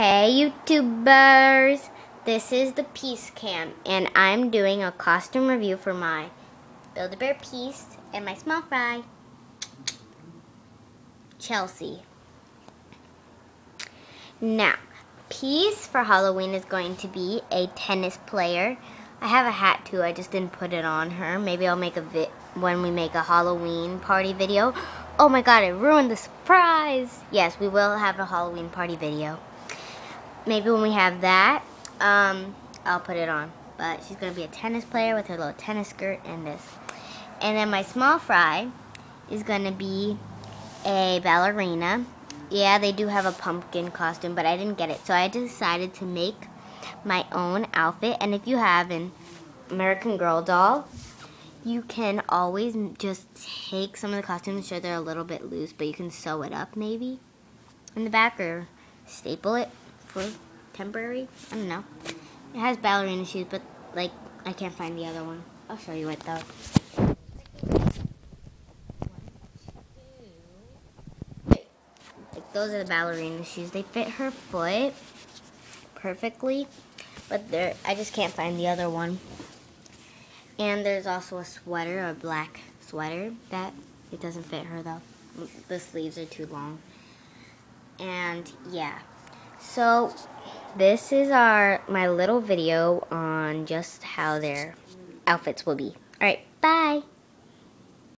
Hey YouTubers, this is the Peace Cam and I'm doing a costume review for my Build-A-Bear Peace and my small fry, Chelsea. Now, Peace for Halloween is going to be a tennis player. I have a hat too, I just didn't put it on her. Maybe I'll make when we make a Halloween party video. Oh my god, I ruined the surprise! Yes, we will have a Halloween party video. Maybe when we have that, I'll put it on. But she's going to be a tennis player with her little tennis skirt and this. And then my small fry is going to be a ballerina. Yeah, they do have a pumpkin costume, but I didn't get it. So I decided to make my own outfit. And if you have an American Girl doll, you can always just take some of the costumes. Sure, they're a little bit loose, but you can sew it up maybe in the back or staple it for temporary. I don't know. It has ballerina shoes, but like I can't find the other one. I'll show you it though. Like those are the ballerina shoes. They fit her foot perfectly, but I just can't find the other one. And there's also a sweater, a black sweater that it doesn't fit her though. The sleeves are too long. And yeah. So this is my little video on just how their outfits will be. Alright, bye!